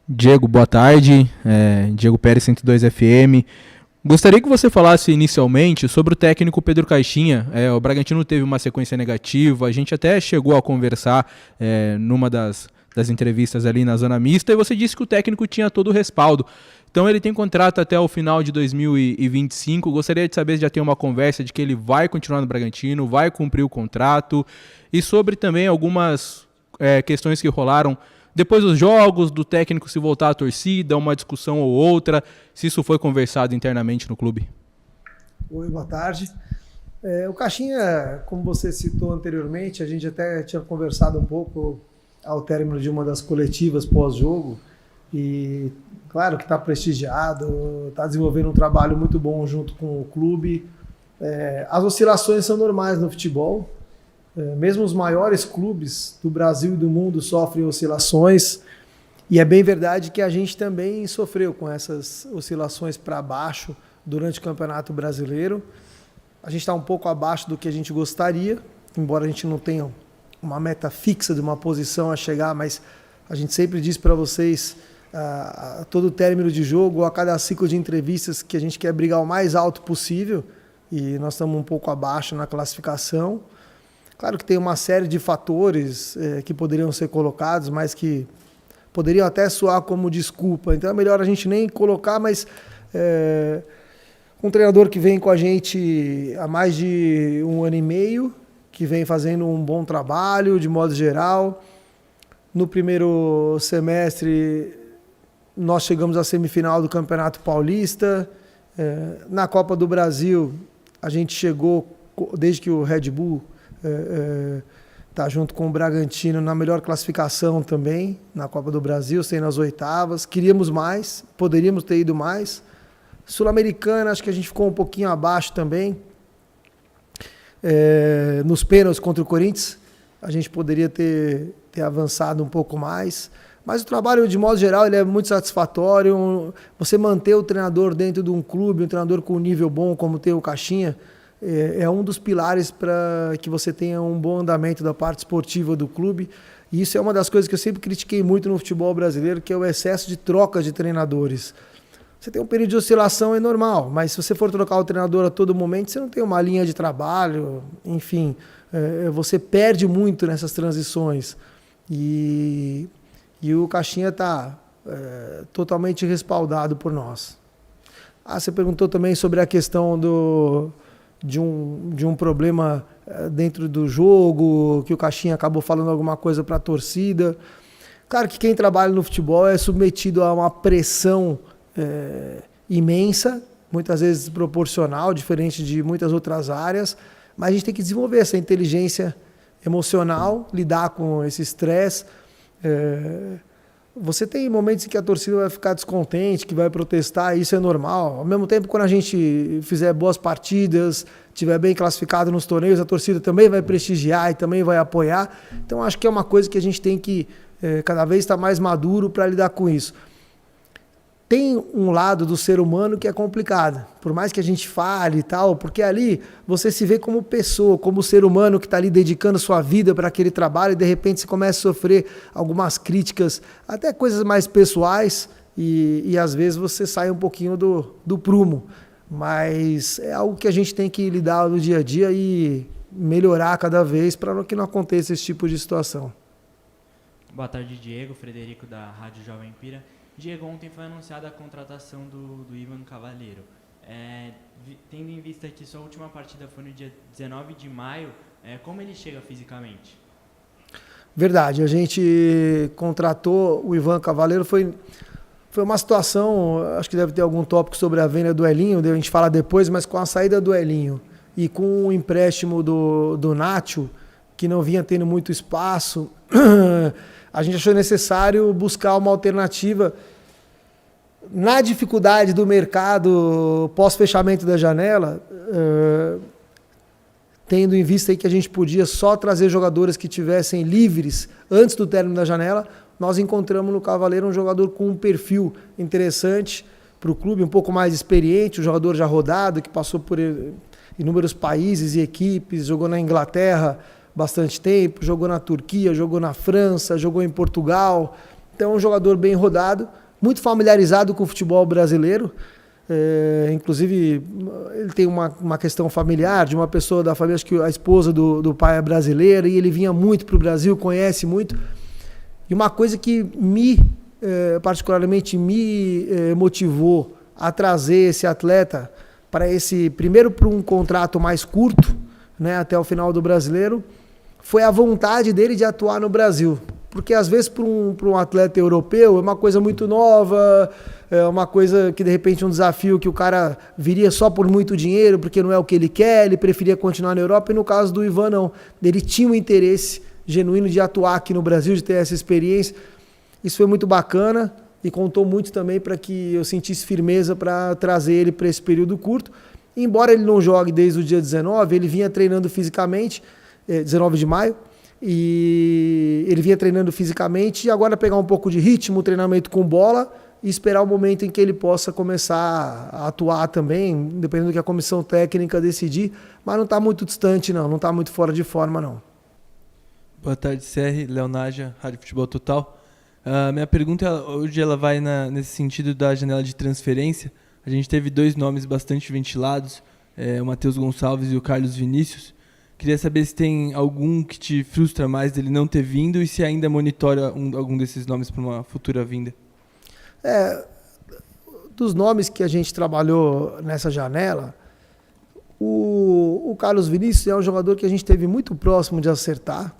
Diego, boa tarde. Diego Pérez, 102 FM. Gostaria que você falasse inicialmente sobre o técnico Pedro Caixinha. O Bragantino teve uma sequência negativa, a gente até chegou a conversar numa das entrevistas ali na Zona Mista, e você disse que o técnico tinha todo o respaldo. Então ele tem contrato até o final de 2025. Gostaria de saber se já tem uma conversa de que ele vai continuar no Bragantino, vai cumprir o contrato, e sobre também algumas questões que rolaram depois dos jogos, do técnico se voltar à torcida, uma discussão ou outra, se isso foi conversado internamente no clube. Oi, boa tarde. O Caixinha, como você citou anteriormente, a gente até tinha conversado um pouco ao término de uma das coletivas pós-jogo, e claro que está prestigiado, está desenvolvendo um trabalho muito bom junto com o clube. As oscilações são normais no futebol. Mesmo os maiores clubes do Brasil e do mundo sofrem oscilações, e é bem verdade que a gente também sofreu com essas oscilações para baixo durante o Campeonato Brasileiro. A gente está um pouco abaixo do que a gente gostaria, embora a gente não tenha uma meta fixa de uma posição a chegar, mas a gente sempre diz para vocês, a todo término de jogo, ou a cada ciclo de entrevistas, que a gente quer brigar o mais alto possível, e nós estamos um pouco abaixo na classificação. Claro que tem uma série de fatores que poderiam ser colocados, mas que poderiam até soar como desculpa. Então é melhor a gente nem colocar, mas um treinador que vem com a gente há mais de 1 ano e meio, que vem fazendo um bom trabalho, de modo geral. No primeiro semestre, nós chegamos à semifinal do Campeonato Paulista. Na Copa do Brasil, a gente chegou, desde que o Red Bull tá junto com o Bragantino na melhor classificação também na Copa do Brasil, sem nas oitavas. Queríamos mais, poderíamos ter ido mais. Sul-Americana, acho que a gente ficou um pouquinho abaixo também. Nos pênaltis contra o Corinthians, a gente poderia ter avançado um pouco mais. Mas o trabalho, de modo geral, ele é muito satisfatório. Você manter o treinador dentro de um clube, um treinador com um nível bom, como tem o Caixinha, é um dos pilares para que você tenha um bom andamento da parte esportiva do clube. E isso é uma das coisas que eu sempre critiquei muito no futebol brasileiro, que é o excesso de troca de treinadores. Você tem um período de oscilação, é normal, mas se você for trocar o treinador a todo momento, você não tem uma linha de trabalho, enfim, você perde muito nessas transições. E o Caixinha está totalmente respaldado por nós. Você perguntou também sobre a questão de um problema dentro do jogo, que o Caixinha acabou falando alguma coisa para a torcida. Claro que quem trabalha no futebol é submetido a uma pressão imensa, muitas vezes desproporcional, diferente de muitas outras áreas, mas a gente tem que desenvolver essa inteligência emocional, lidar com esse estresse. Você tem momentos em que a torcida vai ficar descontente, que vai protestar, isso é normal. Ao mesmo tempo, quando a gente fizer boas partidas, estiver bem classificado nos torneios, a torcida também vai prestigiar e também vai apoiar. Então, acho que é uma coisa que a gente tem que cada vez estar mais maduro para lidar com isso. Tem um lado do ser humano que é complicado, por mais que a gente fale e tal, porque ali você se vê como pessoa, como ser humano que está ali dedicando sua vida para aquele trabalho, e de repente você começa a sofrer algumas críticas, até coisas mais pessoais, e às vezes você sai um pouquinho do prumo. Mas é algo que a gente tem que lidar no dia a dia e melhorar cada vez para que não aconteça esse tipo de situação. Boa tarde, Diego, Frederico da Rádio Jovem Pira. Diego, ontem foi anunciada a contratação do Ivan Cavaleiro. Tendo em vista que sua última partida foi no dia 19 de maio, como ele chega fisicamente? Verdade, a gente contratou o Ivan Cavaleiro, foi uma situação, acho que deve ter algum tópico sobre a venda do Elinho, a gente fala depois, mas com a saída do Elinho e com o empréstimo do Nacho, que não vinha tendo muito espaço, a gente achou necessário buscar uma alternativa na dificuldade do mercado pós-fechamento da janela, tendo em vista aí que a gente podia só trazer jogadores que tivessem livres antes do término da janela. Nós encontramos no Cavaleiro um jogador com um perfil interessante para o clube, um pouco mais experiente, um jogador já rodado, que passou por inúmeros países e equipes, jogou na Inglaterra bastante tempo, jogou na Turquia, jogou na França, jogou em Portugal. Então é um jogador bem rodado, muito familiarizado com o futebol brasileiro. Inclusive, ele tem uma questão familiar, de uma pessoa da família, acho que a esposa do pai é brasileira, e ele vinha muito para o Brasil, conhece muito. E uma coisa que particularmente me motivou a trazer esse atleta primeiro para um contrato mais curto, né, até o final do Brasileiro, foi a vontade dele de atuar no Brasil. Porque às vezes para um atleta europeu é uma coisa muito nova, é uma coisa que de repente um desafio que o cara viria só por muito dinheiro, porque não é o que ele quer, ele preferia continuar na Europa, e no caso do Ivan não. Ele tinha um interesse genuíno de atuar aqui no Brasil, de ter essa experiência. Isso foi muito bacana e contou muito também para que eu sentisse firmeza para trazer ele para esse período curto. Embora ele não jogue desde o dia 19, ele vinha treinando fisicamente, 19 de maio, e ele vinha treinando fisicamente, e agora pegar um pouco de ritmo, treinamento com bola, e esperar o momento em que ele possa começar a atuar também, dependendo do que a comissão técnica decidir, mas não está muito distante não está muito fora de forma não. Boa tarde, CR, Leonágia, Rádio Futebol Total. Minha pergunta hoje ela vai nesse sentido da janela de transferência. A gente teve 2 nomes bastante ventilados, o Matheus Gonçalves e o Carlos Vinícius. Queria saber se tem algum que te frustra mais dele não ter vindo e se ainda monitora algum desses nomes para uma futura vinda. Dos nomes que a gente trabalhou nessa janela, o Carlos Vinícius é um jogador que a gente teve muito próximo de acertar.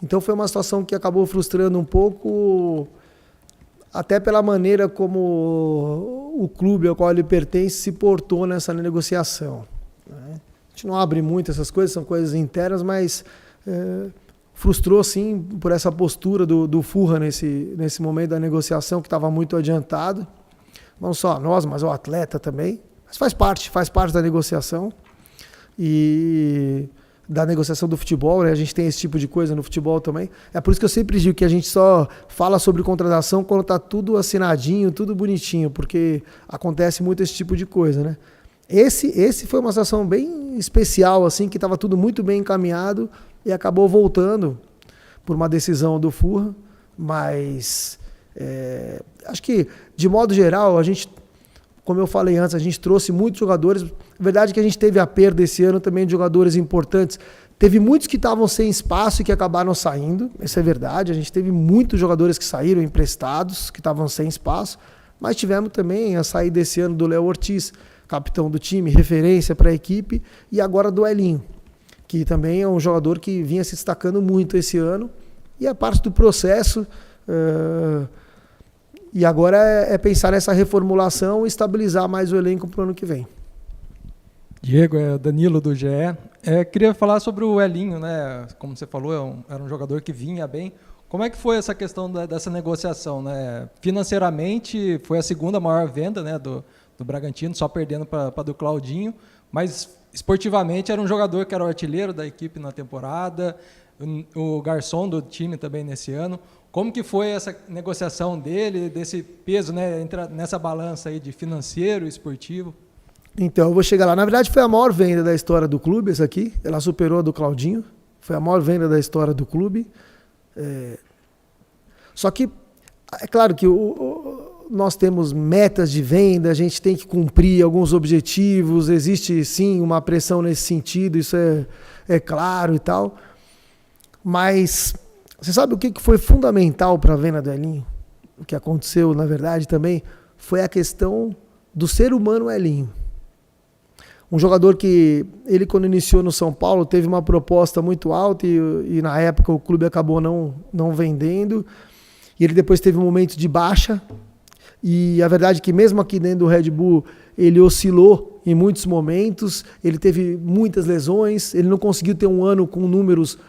Então foi uma situação que acabou frustrando um pouco, até pela maneira como o clube ao qual ele pertence se portou nessa negociação. A gente não abre muito essas coisas, são coisas internas, mas frustrou sim por essa postura do Furra nesse momento da negociação, que estava muito adiantado. Não só nós, mas o atleta também. Mas faz parte da negociação. E da negociação do futebol, né? A gente tem esse tipo de coisa no futebol também. É por isso que eu sempre digo que a gente só fala sobre contratação quando está tudo assinadinho, tudo bonitinho, porque acontece muito esse tipo de coisa, né? Esse foi uma situação bem especial, assim, que estava tudo muito bem encaminhado e acabou voltando por uma decisão do Furra, mas acho que, de modo geral, a gente, como eu falei antes, a gente trouxe muitos jogadores. A verdade é que a gente teve a perda esse ano também de jogadores importantes. Teve muitos que estavam sem espaço e que acabaram saindo, isso é verdade. A gente teve muitos jogadores que saíram emprestados, que estavam sem espaço, mas tivemos também a saída desse ano do Léo Ortiz, capitão do time, referência para a equipe, e agora do Elinho, que também é um jogador que vinha se destacando muito esse ano, e é parte do processo. E agora é pensar nessa reformulação e estabilizar mais o elenco para o ano que vem. Diego, Danilo do GE. Queria falar sobre o Elinho, né? Como você falou, era um jogador que vinha bem. Como é que foi essa questão dessa negociação, né? Financeiramente, foi a segunda maior venda, né, do Bragantino, só perdendo para do Claudinho, mas esportivamente era um jogador que era o artilheiro da equipe na temporada, o garçom do time também nesse ano. Como que foi essa negociação dele, desse peso, né, nessa balança aí de financeiro e esportivo? Então, eu vou chegar lá. Na verdade, foi a maior venda da história do clube, essa aqui. Ela superou a do Claudinho. Foi a maior venda da história do clube. Só que, é claro que nós temos metas de venda, a gente tem que cumprir alguns objetivos, existe sim uma pressão nesse sentido, isso é claro e tal. Mas você sabe o que foi fundamental para a venda do Elinho? O que aconteceu, na verdade, também foi a questão do ser humano Elinho. Um jogador que, ele quando iniciou no São Paulo, teve uma proposta muito alta e na época o clube acabou não vendendo. E ele depois teve um momento de baixa. E a verdade é que mesmo aqui dentro do Red Bull, ele oscilou em muitos momentos. Ele teve muitas lesões. Ele não conseguiu ter um ano com números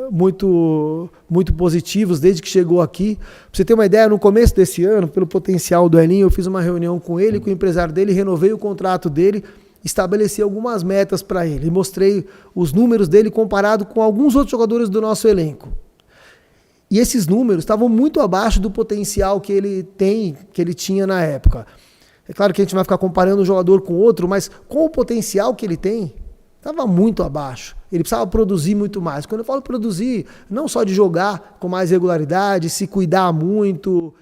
muito positivos desde que chegou aqui. Pra você ter uma ideia, no começo desse ano, pelo potencial do Elinho, eu fiz uma reunião com ele, com o empresário dele, renovei o contrato dele, estabeleci algumas metas para ele, e mostrei os números dele comparado com alguns outros jogadores do nosso elenco. E esses números estavam muito abaixo do potencial que ele tinha na época. É claro que a gente vai ficar comparando um jogador com outro, mas com o potencial que ele tem, Estava muito abaixo. Ele precisava produzir muito mais. Quando eu falo produzir, não só de jogar com mais regularidade, se cuidar muito,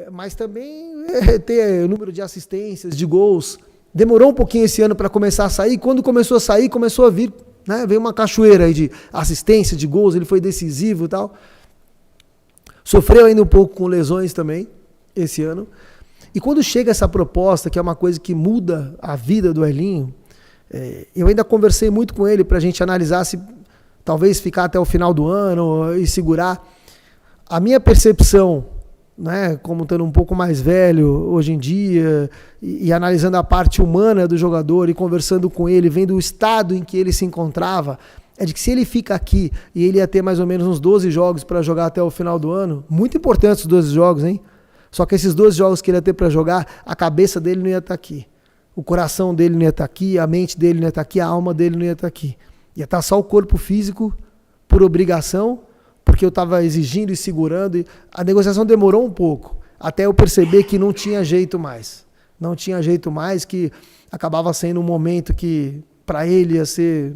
mas também ter o número de assistências, de gols. Demorou um pouquinho esse ano para começar a sair. Quando começou a sair, começou a vir, né? Veio uma cachoeira aí de assistência, de gols, ele foi decisivo e tal. Sofreu ainda um pouco com lesões também, esse ano. E quando chega essa proposta, que é uma coisa que muda a vida do Elinho, eu ainda conversei muito com ele para a gente analisar se talvez ficar até o final do ano e segurar. A minha percepção, né, como estando um pouco mais velho hoje em dia, e analisando a parte humana do jogador e conversando com ele, vendo o estado em que ele se encontrava, é de que se ele fica aqui e ele ia ter mais ou menos uns 12 jogos para jogar até o final do ano, muito importantes os 12 jogos, hein? Só que esses 12 jogos que ele ia ter para jogar, a cabeça dele não ia estar aqui. O coração dele não ia estar aqui, a mente dele não ia estar aqui, a alma dele não ia estar aqui. Ia estar só o corpo físico por obrigação, porque eu estava exigindo e segurando. E a negociação demorou um pouco, até eu perceber que não tinha jeito mais. Não tinha jeito mais, que acabava sendo um momento que para ele ia ser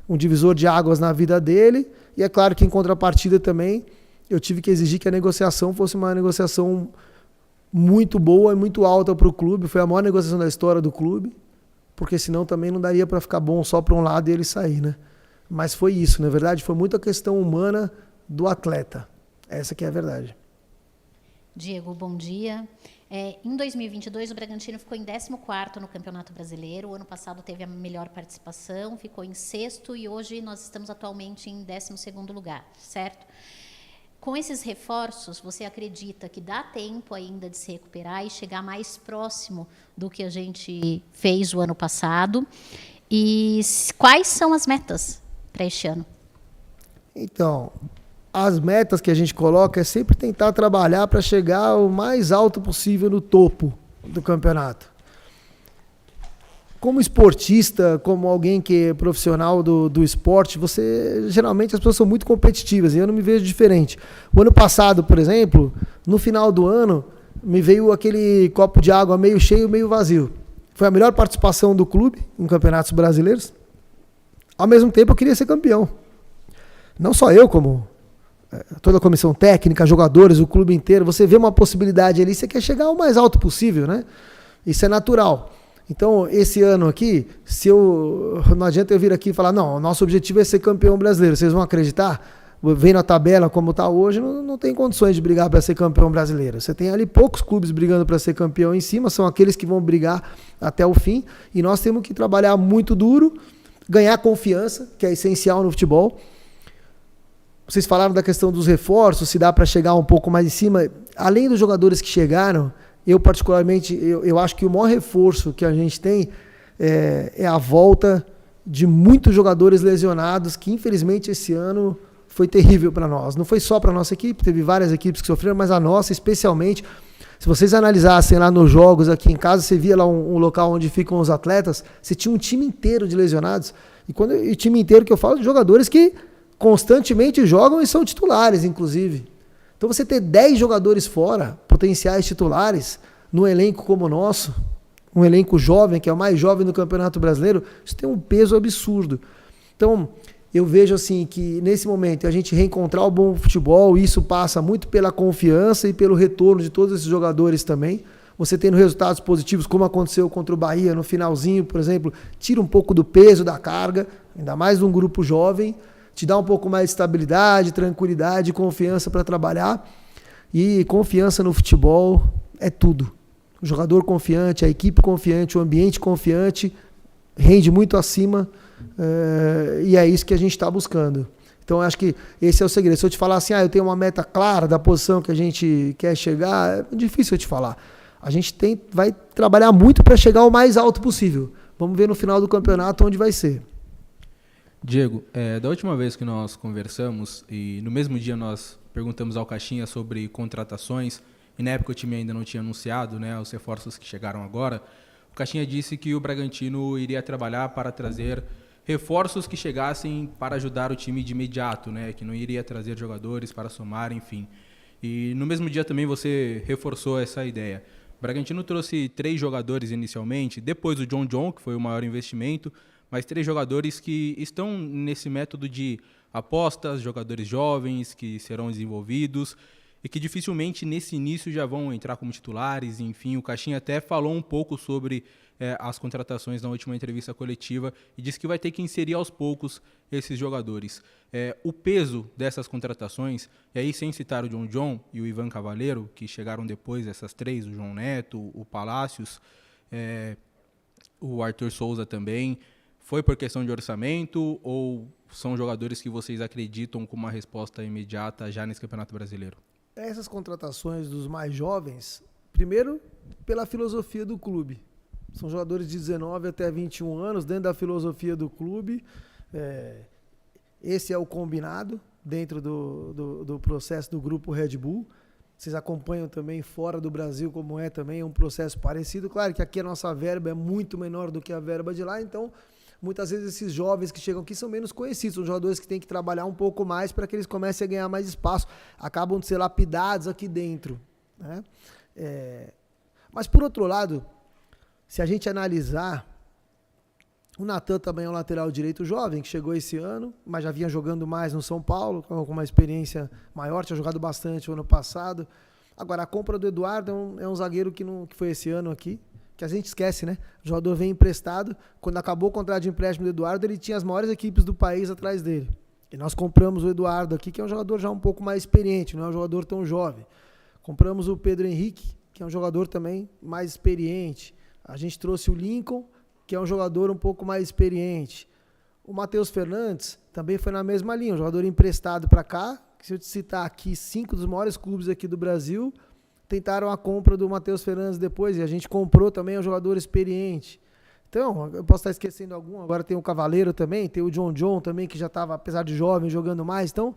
um divisor de águas na vida dele. E é claro que em contrapartida também, eu tive que exigir que a negociação fosse uma negociação muito boa e muito alta para o clube. Foi a maior negociação da história do clube, porque senão também não daria para ficar bom só para um lado e ele sair, né? Mas foi isso, na verdade, foi muito a questão humana do atleta. Essa que é a verdade. Diego, bom dia. Em 2022, o Bragantino ficou em 14º no Campeonato Brasileiro. O ano passado teve a melhor participação, ficou em 6º e hoje nós estamos atualmente em 12º lugar, certo? Com esses reforços, você acredita que dá tempo ainda de se recuperar e chegar mais próximo do que a gente fez o ano passado? E quais são as metas para este ano? Então, as metas que a gente coloca é sempre tentar trabalhar para chegar o mais alto possível no topo do campeonato. Como esportista, como alguém que é profissional do esporte, geralmente as pessoas são muito competitivas e eu não me vejo diferente. O ano passado, por exemplo, no final do ano, me veio aquele copo de água meio cheio, meio vazio. Foi a melhor participação do clube em campeonatos brasileiros. Ao mesmo tempo, eu queria ser campeão. Não só eu, como toda a comissão técnica, jogadores, o clube inteiro. Você vê uma possibilidade ali, você quer chegar o mais alto possível, né? Isso é natural. Então, esse ano aqui, não adianta eu vir aqui e falar, não, o nosso objetivo é ser campeão brasileiro. Vocês vão acreditar? Vendo a tabela como está hoje, não tem condições de brigar para ser campeão brasileiro. Você tem ali poucos clubes brigando para ser campeão em cima, são aqueles que vão brigar até o fim. E nós temos que trabalhar muito duro, ganhar confiança, que é essencial no futebol. Vocês falaram da questão dos reforços, se dá para chegar um pouco mais em cima. Além dos jogadores que chegaram, eu particularmente, eu acho que o maior reforço que a gente tem é a volta de muitos jogadores lesionados, que infelizmente esse ano foi terrível para nós. Não foi só para a nossa equipe, teve várias equipes que sofreram, mas a nossa especialmente. Se vocês analisassem lá nos jogos aqui em casa, você via lá um local onde ficam os atletas, você tinha um time inteiro de lesionados. E time inteiro que eu falo de jogadores que constantemente jogam e são titulares, inclusive. Então você ter 10 jogadores fora, potenciais titulares, num elenco como o nosso, um elenco jovem, que é o mais jovem do Campeonato Brasileiro, isso tem um peso absurdo. Então, eu vejo assim que nesse momento a gente reencontrar o bom futebol, isso passa muito pela confiança e pelo retorno de todos esses jogadores também. Você tendo resultados positivos, como aconteceu contra o Bahia no finalzinho, por exemplo, tira um pouco do peso da carga, ainda mais de um grupo jovem, te dá um pouco mais de estabilidade, tranquilidade, confiança para trabalhar. E confiança no futebol é tudo. O jogador confiante, a equipe confiante, o ambiente confiante, rende muito acima, e é isso que a gente está buscando. Então, acho que esse é o segredo. Se eu te falar assim, eu tenho uma meta clara da posição que a gente quer chegar, é difícil eu te falar. A gente vai trabalhar muito para chegar o mais alto possível. Vamos ver no final do campeonato onde vai ser. Diego, da última vez que nós conversamos, e no mesmo dia nós perguntamos ao Caixinha sobre contratações, e na época o time ainda não tinha anunciado, né, os reforços que chegaram agora, o Caixinha disse que o Bragantino iria trabalhar para trazer reforços que chegassem para ajudar o time de imediato, né, que não iria trazer jogadores para somar, enfim. E no mesmo dia também você reforçou essa ideia. O Bragantino trouxe 3 jogadores inicialmente, depois o John, que foi o maior investimento, mas 3 jogadores que estão nesse método de apostas, jogadores jovens que serão desenvolvidos e que dificilmente nesse início já vão entrar como titulares. Enfim, o Caixinha até falou um pouco sobre as contratações na última entrevista coletiva e disse que vai ter que inserir aos poucos esses jogadores. O peso dessas contratações, e aí sem citar o John e o Ivan Cavaleiro, que chegaram depois, essas 3, o João Neto, o Palácios, o Arthur Souza também, foi por questão de orçamento ou são jogadores que vocês acreditam com uma resposta imediata já nesse Campeonato Brasileiro? Essas contratações dos mais jovens, primeiro, pela filosofia do clube. São jogadores de 19 até 21 anos, dentro da filosofia do clube. Esse é o combinado dentro do processo do grupo Red Bull. Vocês acompanham também fora do Brasil como é também um processo parecido. Claro que aqui a nossa verba é muito menor do que a verba de lá, então muitas vezes esses jovens que chegam aqui são menos conhecidos, são jogadores que têm que trabalhar um pouco mais para que eles comecem a ganhar mais espaço, acabam de ser lapidados aqui dentro, né? Mas por outro lado, se a gente analisar, o Natan também é um lateral direito jovem, que chegou esse ano, mas já vinha jogando mais no São Paulo, com uma experiência maior, tinha jogado bastante o ano passado. Agora, a compra do Eduardo é um zagueiro que foi esse ano aqui, que a gente esquece, né? O jogador vem emprestado, quando acabou o contrato de empréstimo do Eduardo, ele tinha as maiores equipes do país atrás dele. E nós compramos o Eduardo aqui, que é um jogador já um pouco mais experiente, não é um jogador tão jovem. Compramos o Pedro Henrique, que é um jogador também mais experiente. A gente trouxe o Lincoln, que é um jogador um pouco mais experiente. O Matheus Fernandes também foi na mesma linha, um jogador emprestado para cá. Se eu te citar aqui 5 dos maiores clubes aqui do Brasil, tentaram a compra do Matheus Fernandes depois, e a gente comprou também um jogador experiente. Então, eu posso estar esquecendo algum, agora tem o Cavaleiro também, tem o John também, que já estava, apesar de jovem, jogando mais. Então,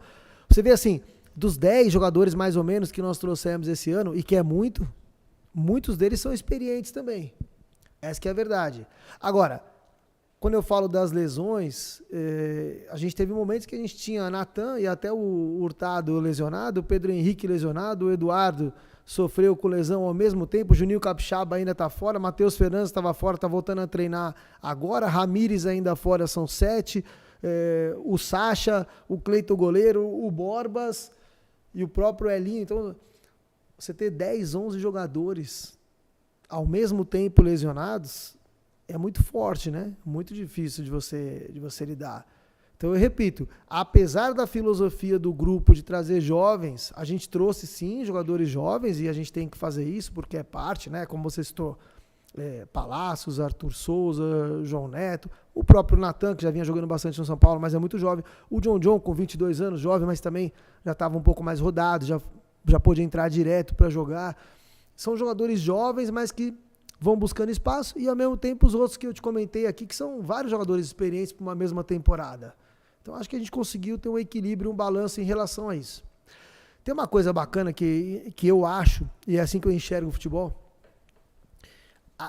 você vê assim, dos 10 jogadores mais ou menos que nós trouxemos esse ano, e que é muitos deles são experientes também. Essa que é a verdade. Agora, quando eu falo das lesões, a gente teve momentos que a gente tinha Natan e até o Hurtado lesionado, o Pedro Henrique lesionado, o Eduardo sofreu com lesão ao mesmo tempo, o Juninho Capixaba ainda está fora, Matheus Fernandes estava fora, está voltando a treinar agora, Ramires ainda fora, são 7, o Sacha, o Cleiton Goleiro, o Borbas e o próprio Elinho. Então, você ter 10, 11 jogadores ao mesmo tempo lesionados é muito forte, né? Muito difícil de você lidar. Então eu repito, apesar da filosofia do grupo de trazer jovens, a gente trouxe sim jogadores jovens e a gente tem que fazer isso porque é parte, né? Como você citou, Palácios, Arthur Souza, João Neto, o próprio Natan, que já vinha jogando bastante no São Paulo, mas é muito jovem, o John com 22 anos, jovem, mas também já estava um pouco mais rodado, já pôde entrar direto para jogar. São jogadores jovens, mas que vão buscando espaço, e ao mesmo tempo os outros que eu te comentei aqui, que são vários jogadores experientes para uma mesma temporada. Então acho que a gente conseguiu ter um equilíbrio, um balanço em relação a isso. Tem uma coisa bacana que eu acho, e é assim que eu enxergo o futebol.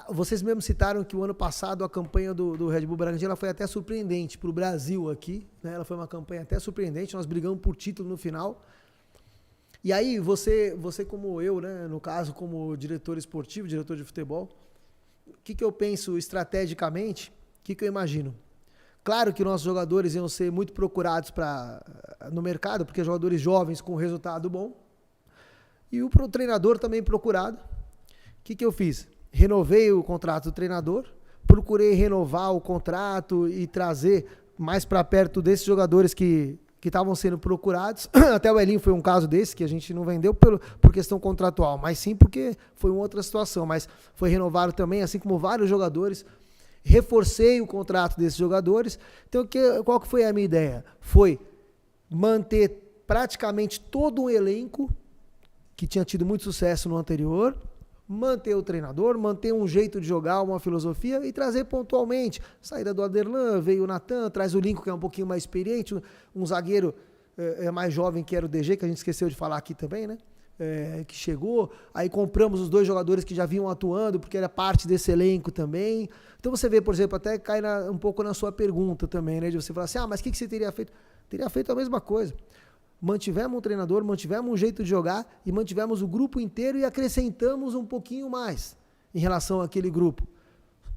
Vocês mesmo citaram que o ano passado a campanha do Red Bull Bragantino ela foi até surpreendente para o Brasil aqui, né? Ela foi uma campanha até surpreendente, nós brigamos por título no final. E aí, você como eu, né, no caso, como diretor esportivo, diretor de futebol, o que eu penso estrategicamente, o que eu imagino? Claro que nossos jogadores iam ser muito procurados no mercado, porque jogadores jovens com resultado bom, e o treinador também procurado. O que eu fiz? Renovei o contrato do treinador, procurei renovar o contrato e trazer mais para perto desses jogadores que estavam sendo procurados. Até o Elinho foi um caso desse, que a gente não vendeu por questão contratual, mas sim porque foi uma outra situação, mas foi renovado também, assim como vários jogadores. Reforcei o contrato desses jogadores. Então, qual que foi a minha ideia? Foi manter praticamente todo um elenco que tinha tido muito sucesso no anterior, manter o treinador, manter um jeito de jogar, uma filosofia e trazer pontualmente. Saída do Aderlan, veio o Natan, traz o Lincoln, que é um pouquinho mais experiente, um zagueiro mais jovem, que era o DG, que a gente esqueceu de falar aqui também, né? Que chegou. Aí compramos os 2 jogadores que já vinham atuando, porque era parte desse elenco também. Então você vê, por exemplo, até cai um pouco na sua pergunta também, né? De você falar assim, mas o que você teria feito? Teria feito a mesma coisa. Mantivemos um treinador, mantivemos um jeito de jogar e mantivemos o grupo inteiro e acrescentamos um pouquinho mais em relação àquele grupo.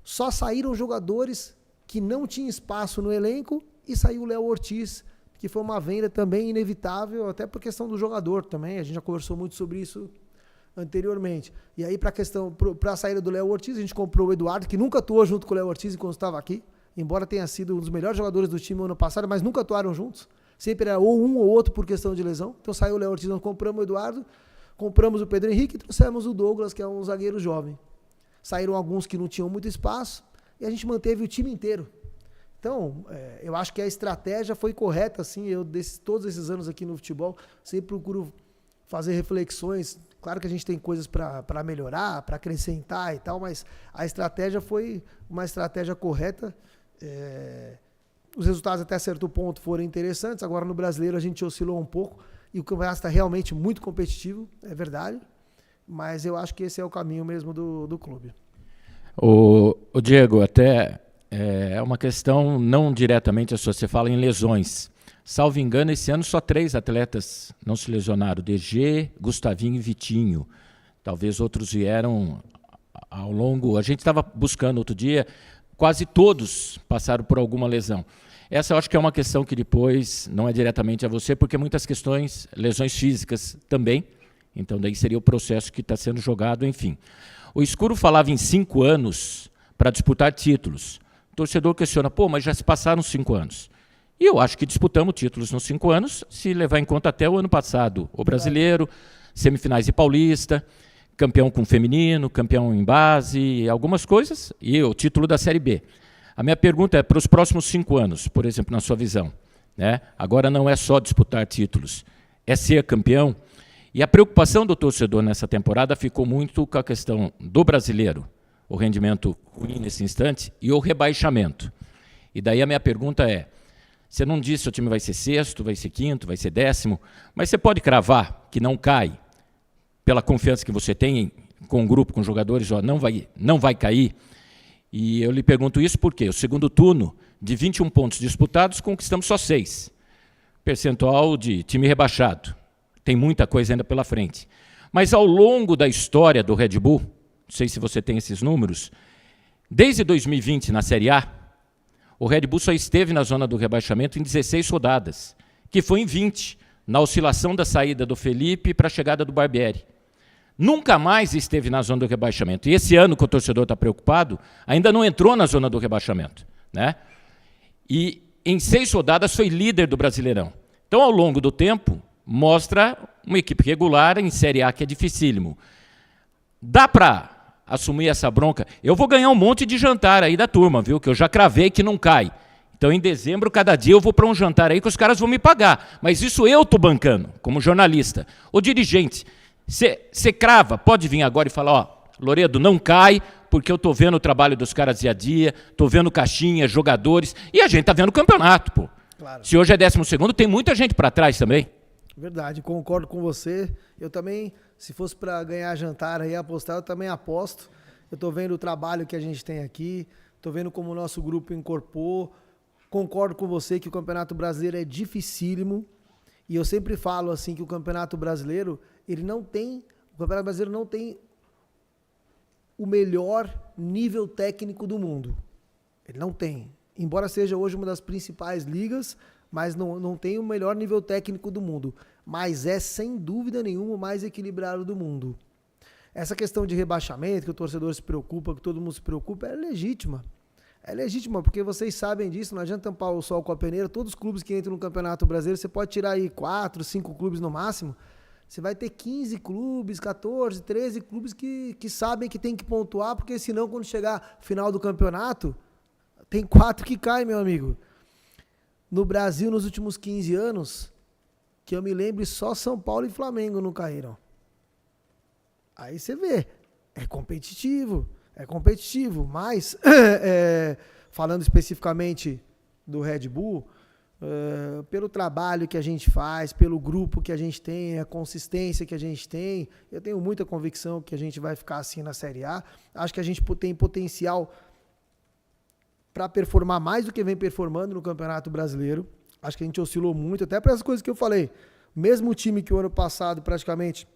Só saíram jogadores que não tinha espaço no elenco, e saiu o Léo Ortiz, que foi uma venda também inevitável, até por questão do jogador também, a gente já conversou muito sobre isso anteriormente. E aí, para a saída do Léo Ortiz, a gente comprou o Eduardo, que nunca atuou junto com o Léo Ortiz enquanto estava aqui, embora tenha sido um dos melhores jogadores do time no ano passado, mas nunca atuaram juntos. Sempre era ou um ou outro por questão de lesão. Então saiu o Léo Ortiz, nós compramos o Eduardo, compramos o Pedro Henrique e trouxemos o Douglas, que é um zagueiro jovem. Saíram alguns que não tinham muito espaço e a gente manteve o time inteiro. Então, eu acho que a estratégia foi correta, assim. Eu, todos esses anos aqui no futebol, sempre procuro fazer reflexões. Claro que a gente tem coisas para melhorar, para acrescentar e tal, mas a estratégia foi uma estratégia correta. Os resultados até certo ponto foram interessantes. Agora no Brasileiro a gente oscilou um pouco e o campeonato está realmente muito competitivo, é verdade. Mas eu acho que esse é o caminho mesmo do clube. O Diego, até é uma questão não diretamente a sua, você fala em lesões. Salvo engano, esse ano só 3 atletas não se lesionaram, DG, Gustavinho e Vitinho. Talvez outros vieram ao longo... A gente estava buscando outro dia, quase todos passaram por alguma lesão. Essa eu acho que é uma questão que depois não é diretamente a você, porque muitas questões, lesões físicas também, então daí seria o processo que está sendo jogado, enfim. O Escuro falava em 5 anos para disputar títulos. O torcedor questiona, mas já se passaram 5 anos. E eu acho que disputamos títulos nos 5 anos, se levar em conta até o ano passado. O Brasileiro, semifinais de Paulista, campeão com feminino, campeão em base, algumas coisas, e o título da Série B. A minha pergunta é para os próximos 5 anos, por exemplo, na sua visão. Né? Agora não é só disputar títulos, é ser campeão. E a preocupação do torcedor nessa temporada ficou muito com a questão do Brasileiro, o rendimento ruim nesse instante, e o rebaixamento. E daí a minha pergunta é, você não disse se o time vai ser 6º, vai ser 5º, vai ser 10º, mas você pode cravar que não cai, pela confiança que você tem com o grupo, com os jogadores, não vai cair. E eu lhe pergunto isso porque o segundo turno, de 21 pontos disputados, conquistamos só 6. Percentual de time rebaixado. Tem muita coisa ainda pela frente. Mas ao longo da história do Red Bull, não sei se você tem esses números, desde 2020 na Série A, o Red Bull só esteve na zona do rebaixamento em 16 rodadas, que foi em 20, na oscilação da saída do Felipe para a chegada do Barbieri. Nunca mais esteve na zona do rebaixamento. E esse ano que o torcedor está preocupado, ainda não entrou na zona do rebaixamento. Né? E em 6 rodadas foi líder do Brasileirão. Então, ao longo do tempo, mostra uma equipe regular em Série A que é dificílimo. Dá para assumir essa bronca? Eu vou ganhar um monte de jantar aí da turma, viu? Que eu já cravei que não cai. Então, em dezembro, cada dia eu vou para um jantar aí que os caras vão me pagar. Mas isso eu estou bancando, como jornalista. O dirigente, você crava, pode vir agora e falar, Loredo, não cai, porque eu estou vendo o trabalho dos caras dia a dia, estou vendo caixinha, jogadores, e a gente está vendo o campeonato, pô. Claro. Se hoje é 12º, tem muita gente para trás também. Verdade, concordo com você. Eu também, se fosse para ganhar jantar e apostar, eu também aposto. Eu estou vendo o trabalho que a gente tem aqui, estou vendo como o nosso grupo incorporou. Concordo com você que o Campeonato Brasileiro é dificílimo. E eu sempre falo assim que o Campeonato Brasileiro, o Campeonato Brasileiro não tem o melhor nível técnico do mundo. Ele não tem. Embora seja hoje uma das principais ligas, mas não tem o melhor nível técnico do mundo. Mas é, sem dúvida nenhuma, o mais equilibrado do mundo. Essa questão de rebaixamento, que o torcedor se preocupa, que todo mundo se preocupa, é legítima. É legítima, porque vocês sabem disso, não adianta tampar o sol com a peneira. Todos os clubes que entram no Campeonato Brasileiro, você pode tirar aí 4, 5 clubes no máximo, você vai ter 15 clubes, 14, 13 clubes que sabem que tem que pontuar, porque senão quando chegar final do campeonato, tem 4 que caem, meu amigo. No Brasil, nos últimos 15 anos, que eu me lembre, só São Paulo e Flamengo não caíram. Aí você vê, é competitivo, mas falando especificamente do Red Bull, pelo trabalho que a gente faz, pelo grupo que a gente tem, a consistência que a gente tem, eu tenho muita convicção que a gente vai ficar assim na Série A. Acho que a gente tem potencial para performar mais do que vem performando no Campeonato Brasileiro. Acho que a gente oscilou muito, até para as coisas que eu falei. Mesmo o time que o ano passado praticamente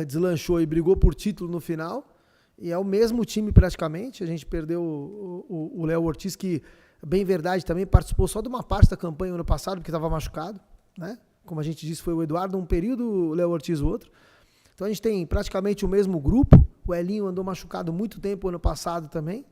deslanchou e brigou por título no final, E é o mesmo time praticamente. A gente perdeu o Léo Ortiz, que, bem verdade, também participou só de uma parte da campanha ano passado, porque estava machucado, né? Como a gente disse, foi o Eduardo um período, o Léo Ortiz o outro. Então a gente tem praticamente o mesmo grupo. O Elinho andou machucado muito tempo ano passado também.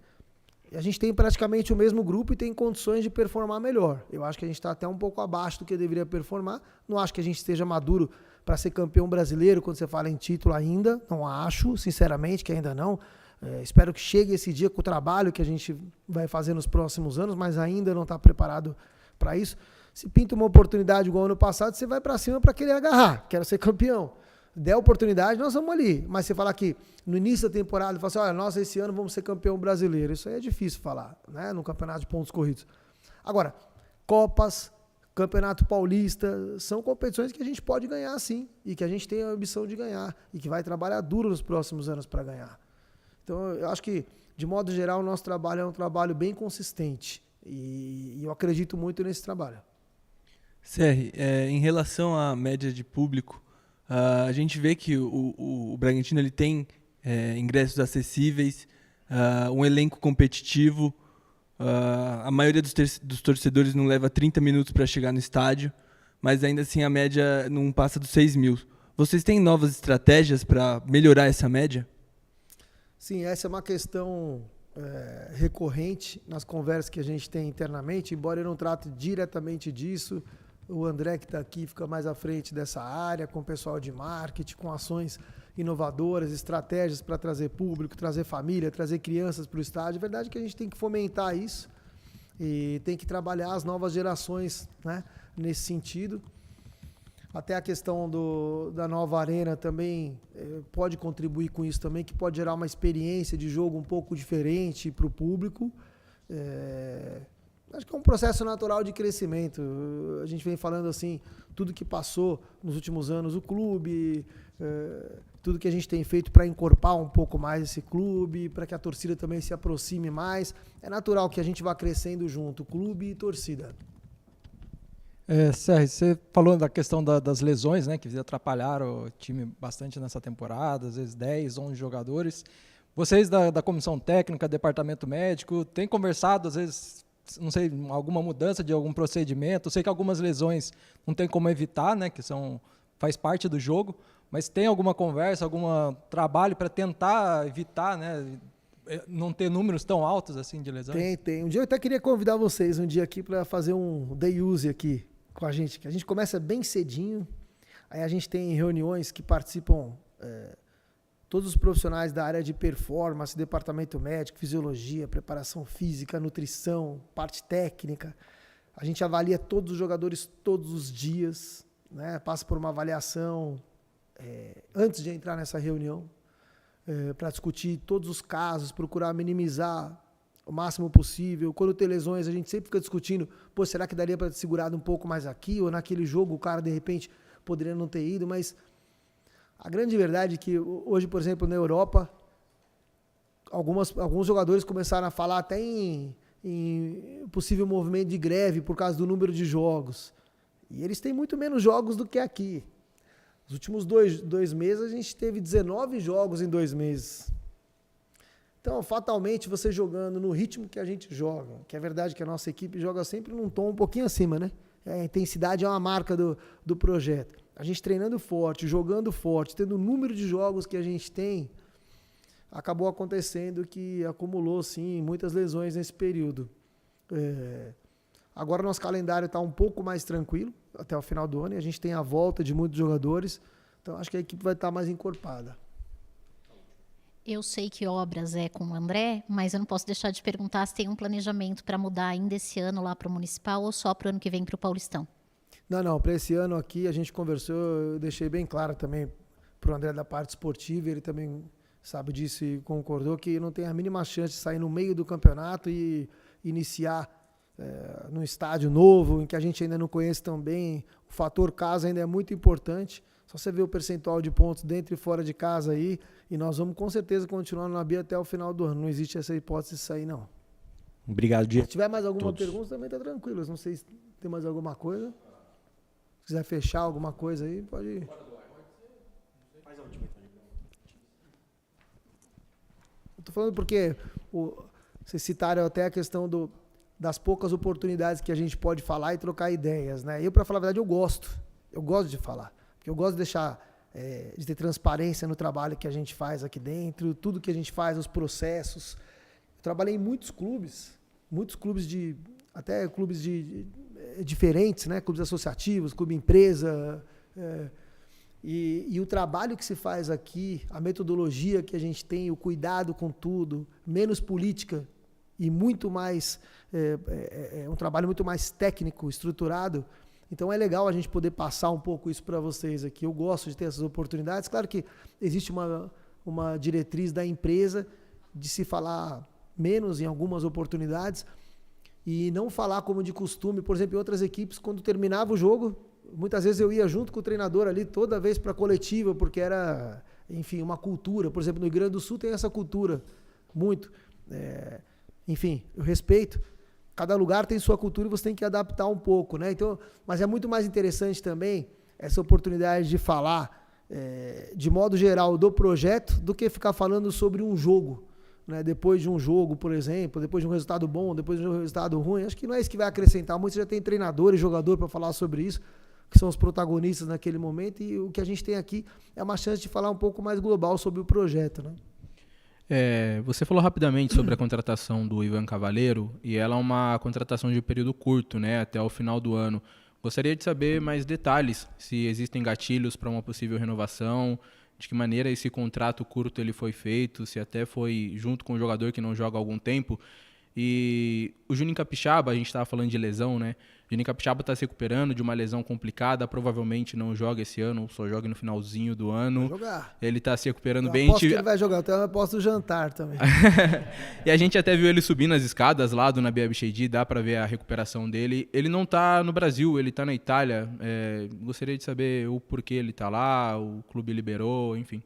E a gente tem praticamente o mesmo grupo e tem condições de performar melhor. Eu acho que a gente está até um pouco abaixo do que deveria performar. Não acho que a gente esteja maduro para ser campeão brasileiro quando você fala em título ainda. Não acho, sinceramente, que ainda não. Espero que chegue esse dia com o trabalho que a gente vai fazer nos próximos anos, mas ainda não está preparado para isso. Se pinta uma oportunidade igual ano passado, você vai para cima para querer agarrar. Quero ser campeão. Der oportunidade, nós vamos ali. Mas você falar que no início da temporada, fala assim, olha, nós esse ano vamos ser campeão brasileiro. Isso aí é difícil falar, né? No campeonato de pontos corridos. Agora, Copas, Campeonato Paulista, são competições que a gente pode ganhar sim. E que a gente tem a ambição de ganhar. E que vai trabalhar duro nos próximos anos para ganhar. Então, eu acho que, de modo geral, o nosso trabalho é um trabalho bem consistente. E eu acredito muito nesse trabalho. Serri, em relação à média de público, a gente vê que o Bragantino ele tem ingressos acessíveis, um elenco competitivo, a maioria dos torcedores não leva 30 minutos para chegar no estádio, mas ainda assim a média não passa dos 6 mil. Vocês têm novas estratégias para melhorar essa média? Sim, essa é uma questão recorrente nas conversas que a gente tem internamente, embora eu não trate diretamente disso. O André, que está aqui, fica mais à frente dessa área, com o pessoal de marketing, com ações inovadoras, estratégias para trazer público, trazer família, trazer crianças para o estádio. É verdade que a gente tem que fomentar isso e tem que trabalhar as novas gerações, né, nesse sentido. Até a questão da nova arena também pode contribuir com isso também, que pode gerar uma experiência de jogo um pouco diferente para o público. Acho que é um processo natural de crescimento. A gente vem falando assim, tudo que passou nos últimos anos, o clube, tudo que a gente tem feito para encorpar um pouco mais esse clube, para que a torcida também se aproxime mais. É natural que a gente vá crescendo junto, clube e torcida. Sérgio, você falou da questão das lesões, né, que atrapalharam o time bastante nessa temporada, às vezes 10, 11 jogadores. Vocês da comissão técnica, departamento médico, têm conversado, às vezes, não sei, alguma mudança de algum procedimento? Eu sei que algumas lesões não tem como evitar, né, que faz parte do jogo, mas tem alguma conversa, algum trabalho para tentar evitar, né, não ter números tão altos assim de lesões? Tem. Um dia eu até queria convidar vocês aqui para fazer um day use aqui com a gente, que a gente começa bem cedinho, aí a gente tem reuniões que participam todos os profissionais da área de performance, departamento médico, fisiologia, preparação física, nutrição, parte técnica. A gente avalia todos os jogadores todos os dias, né? Passa por uma avaliação antes de entrar nessa reunião, para discutir todos os casos, procurar minimizar o máximo possível. Quando tem lesões, a gente sempre fica discutindo, será que daria para ter segurado um pouco mais aqui, ou naquele jogo o cara, de repente, poderia não ter ido, mas a grande verdade é que hoje, por exemplo, na Europa, alguns jogadores começaram a falar até em possível movimento de greve por causa do número de jogos. E eles têm muito menos jogos do que aqui. Nos últimos dois meses, a gente teve 19 jogos em 2 meses. Então, fatalmente, você jogando no ritmo que a gente joga, que é verdade que a nossa equipe joga sempre num tom um pouquinho acima, né? A intensidade é uma marca do projeto. A gente treinando forte, jogando forte, tendo o número de jogos que a gente tem, acabou acontecendo que acumulou, sim, muitas lesões nesse período. Agora nosso calendário está um pouco mais tranquilo até o final do ano e a gente tem a volta de muitos jogadores, então acho que a equipe vai estar mais encorpada. Eu sei que obras é com o André, mas eu não posso deixar de perguntar se tem um planejamento para mudar ainda esse ano lá para o Municipal ou só para o ano que vem para o Paulistão. Não, para esse ano aqui a gente conversou, eu deixei bem claro também para o André da parte esportiva, ele também sabe disso e concordou que não tem a mínima chance de sair no meio do campeonato e iniciar num estádio novo, em que a gente ainda não conhece tão bem. O fator casa ainda é muito importante. Só você vê o percentual de pontos dentro e fora de casa aí, e nós vamos com certeza continuar no AB até o final do ano. Não existe essa hipótese de sair, não. Obrigado, Diego. Se tiver mais alguma pergunta, também está tranquilo. Não sei se tem mais alguma coisa. Se quiser fechar alguma coisa aí, pode ir. falando porque vocês citaram até a questão das poucas oportunidades que a gente pode falar e trocar ideias, né? Eu, para falar a verdade, eu gosto de falar, porque eu gosto de deixar, de ter transparência no trabalho que a gente faz aqui dentro, tudo que a gente faz, os processos. Eu trabalhei em muitos clubes até clubes diferentes, né? Clubes associativos, clube empresa, e o trabalho que se faz aqui, a metodologia que a gente tem, o cuidado com tudo, menos política e muito mais, um trabalho muito mais técnico, estruturado. Então é legal a gente poder passar um pouco isso para vocês aqui. Eu gosto de ter essas oportunidades. Claro que existe uma diretriz da empresa de se falar menos em algumas oportunidades e não falar como de costume. Por exemplo, em outras equipes, quando terminava o jogo, muitas vezes eu ia junto com o treinador ali toda vez para a coletiva, porque era, enfim, uma cultura. Por exemplo, no Rio Grande do Sul tem essa cultura muito. Enfim, eu respeito. Cada lugar tem sua cultura e você tem que adaptar um pouco, né? Então, mas é muito mais interessante também essa oportunidade de falar, de modo geral, do projeto, do que ficar falando sobre um jogo, né? Depois de um jogo, por exemplo, depois de um resultado bom, depois de um resultado ruim. Acho que não é isso que vai acrescentar muito. Você já tem treinador e jogador para falar sobre isso, que são os protagonistas naquele momento, e o que a gente tem aqui é uma chance de falar um pouco mais global sobre o projeto, né? Você falou rapidamente sobre a contratação do Ivan Cavaleiro, e ela é uma contratação de período curto, né, até o final do ano. Gostaria de saber mais detalhes, se existem gatilhos para uma possível renovação, de que maneira esse contrato curto ele foi feito, se até foi junto com o jogador que não joga há algum tempo. E o Juninho Capixaba, a gente estava falando de lesão, né? O Juninho Capixaba está se recuperando de uma lesão complicada, provavelmente não joga esse ano, só joga no finalzinho do ano. Vai jogar. Ele está se recuperando bem. Aposto que ele vai jogar, então eu aposto o jantar também. E a gente até viu ele subindo as escadas lá do Nabi Abichedi, dá para ver a recuperação dele. Ele não está no Brasil, ele está na Itália. Gostaria de saber o porquê ele está lá, o clube liberou, enfim.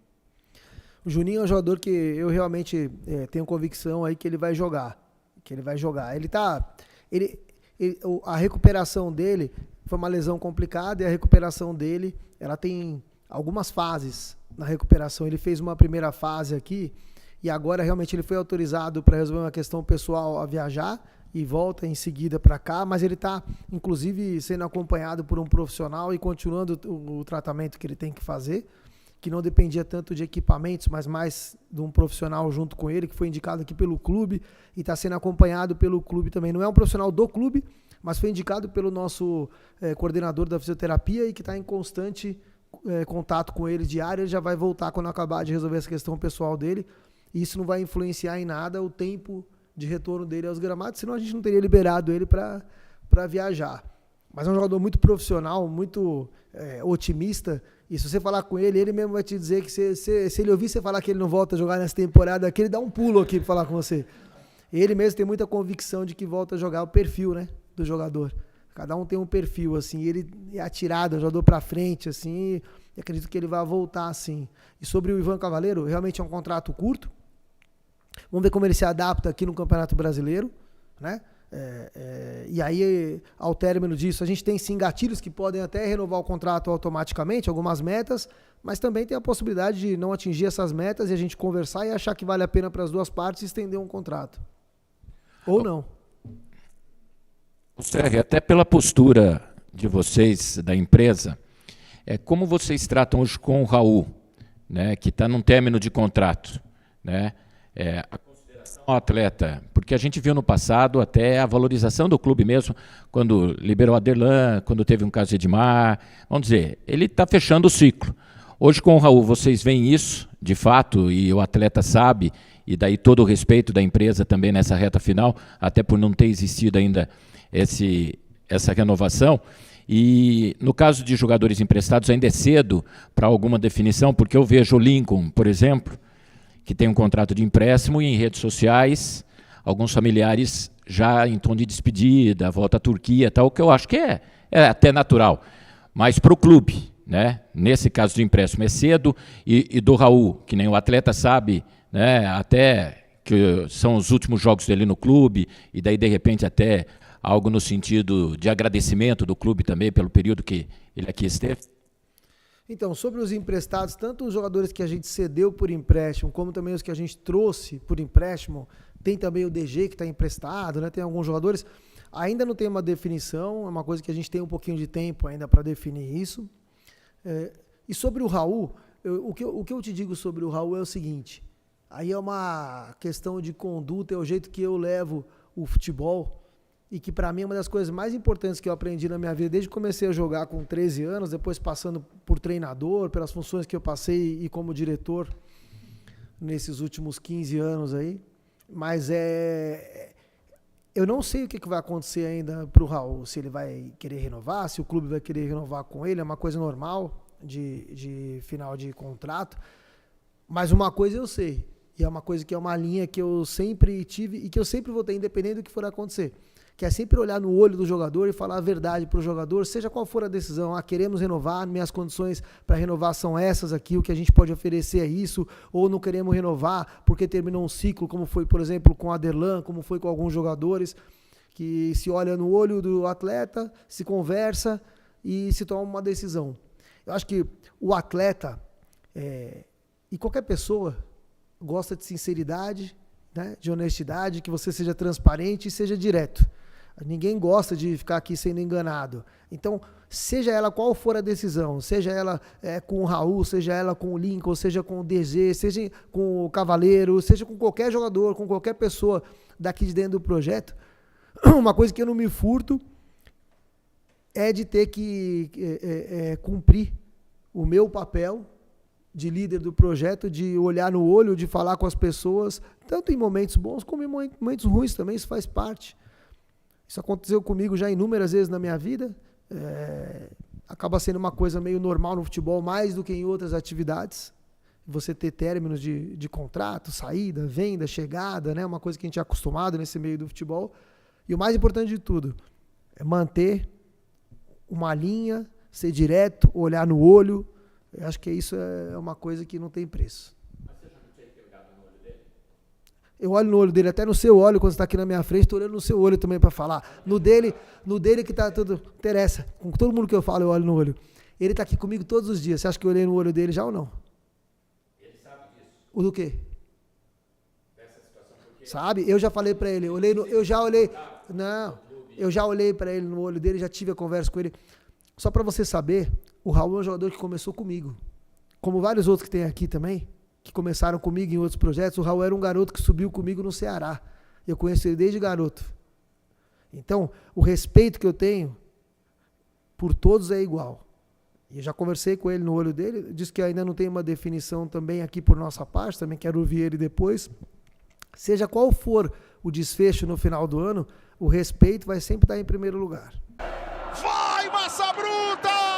O Juninho é um jogador que eu realmente tenho convicção aí que ele vai jogar. A recuperação dele foi uma lesão complicada, e a recuperação dele, ela tem algumas fases na recuperação. Ele fez uma primeira fase aqui e agora realmente ele foi autorizado para resolver uma questão pessoal a viajar e volta em seguida para cá, mas ele está inclusive sendo acompanhado por um profissional e continuando o tratamento que ele tem que fazer, que não dependia tanto de equipamentos, mas mais de um profissional junto com ele, que foi indicado aqui pelo clube e está sendo acompanhado pelo clube também. Não é um profissional do clube, mas foi indicado pelo nosso coordenador da fisioterapia e que está em constante contato com ele diário. Ele já vai voltar quando acabar de resolver essa questão pessoal dele, e isso não vai influenciar em nada o tempo de retorno dele aos gramados, senão a gente não teria liberado ele para viajar. Mas é um jogador muito profissional, muito otimista. E se você falar com ele, ele mesmo vai te dizer que se ele ouvir você falar que ele não volta a jogar nessa temporada aqui, ele dá um pulo aqui para falar com você. Ele mesmo tem muita convicção de que volta a jogar, o perfil, né, do jogador. Cada um tem um perfil, assim, ele é atirado, é um jogador para frente, assim, e acredito que ele vai voltar, assim. E sobre o Ivan Cavaleiro, realmente é um contrato curto. Vamos ver como ele se adapta aqui no Campeonato Brasileiro, né? E aí, ao término disso, a gente tem sim gatilhos que podem até renovar o contrato automaticamente, algumas metas, mas também tem a possibilidade de não atingir essas metas e a gente conversar e achar que vale a pena para as duas partes estender um contrato. Ou não. Sérgio, até pela postura de vocês, da empresa, como vocês tratam hoje com o Raul, né, que está num término de contrato, né? A consideração ao atleta, porque a gente viu no passado até a valorização do clube mesmo, quando liberou a Aderlan, quando teve um caso de Edmar, vamos dizer, ele está fechando o ciclo. Hoje com o Raul, vocês veem isso, de fato, e o atleta sabe, e daí todo o respeito da empresa também nessa reta final, até por não ter existido ainda essa renovação. E no caso de jogadores emprestados ainda é cedo para alguma definição, porque eu vejo o Lincoln, por exemplo, que tem um contrato de empréstimo, e em redes sociais, alguns familiares já em tom de despedida, volta à Turquia, tal, que eu acho que é até natural. Mas para o clube, né, nesse caso de empréstimo é cedo, e do Raul, que nem o atleta sabe, né, até que são os últimos jogos dele no clube, e daí de repente até algo no sentido de agradecimento do clube também pelo período que ele aqui esteve. Então, sobre os emprestados, tanto os jogadores que a gente cedeu por empréstimo, como também os que a gente trouxe por empréstimo, tem também o DG que está emprestado, né? Tem alguns jogadores, ainda não tem uma definição, é uma coisa que a gente tem um pouquinho de tempo ainda para definir isso. E sobre o Raul, o que eu te digo sobre o Raul é o seguinte, aí é uma questão de conduta, é o jeito que eu levo o futebol, e que para mim é uma das coisas mais importantes que eu aprendi na minha vida, desde que comecei a jogar com 13 anos, depois passando por treinador, pelas funções que eu passei e como diretor nesses últimos 15 anos aí. Mas eu não sei o que vai acontecer ainda para o Raul, se ele vai querer renovar, se o clube vai querer renovar com ele, é uma coisa normal de final de contrato. Mas uma coisa eu sei, e é uma coisa que é uma linha que eu sempre tive e que eu sempre vou ter, independente do que for acontecer, que é sempre olhar no olho do jogador e falar a verdade para o jogador, seja qual for a decisão. Queremos renovar, minhas condições para renovar são essas aqui, o que a gente pode oferecer é isso, ou não queremos renovar porque terminou um ciclo, como foi, por exemplo, com o Aderlan, como foi com alguns jogadores, que se olha no olho do atleta, se conversa e se toma uma decisão. Eu acho que o atleta, e qualquer pessoa, gosta de sinceridade, né, de honestidade, que você seja transparente e seja direto. Ninguém gosta de ficar aqui sendo enganado. Então, seja ela qual for a decisão, seja ela com o Raul, seja ela com o Lincoln, seja com o DG, seja com o Cavaleiro, seja com qualquer jogador, com qualquer pessoa daqui de dentro do projeto, uma coisa que eu não me furto é de ter que cumprir o meu papel de líder do projeto, de olhar no olho, de falar com as pessoas, tanto em momentos bons como em momentos ruins também, isso faz parte. Isso aconteceu comigo já inúmeras vezes na minha vida, acaba sendo uma coisa meio normal no futebol, mais do que em outras atividades, você ter términos de contrato, saída, venda, chegada, né? Uma coisa que a gente é acostumado nesse meio do futebol. E o mais importante de tudo é manter uma linha, ser direto, olhar no olho. Eu acho que isso é uma coisa que não tem preço. Mas você já não tinha olhado no olho dele? Eu olho no olho dele, até no seu olho, quando você está aqui na minha frente, estou olhando no seu olho também para falar. No dele que está tudo... Interessa. Com todo mundo que eu falo, eu olho no olho. Ele está aqui comigo todos os dias. Você acha que eu olhei no olho dele já ou não? Ele sabe disso. O do quê? Dessa situação, porque... Sabe? Eu já falei para ele. Eu já olhei para ele no olho dele, já tive a conversa com ele. Só para você saber, o Raul é um jogador que começou comigo. Como vários outros que tem aqui também, que começaram comigo em outros projetos, o Raul era um garoto que subiu comigo no Ceará. Eu conheço ele desde garoto. Então, o respeito que eu tenho por todos é igual. E eu já conversei com ele no olho dele, disse que ainda não tem uma definição também aqui por nossa parte, também quero ouvir ele depois. Seja qual for o desfecho no final do ano, o respeito vai sempre estar em primeiro lugar. Vai, Massa Bruta!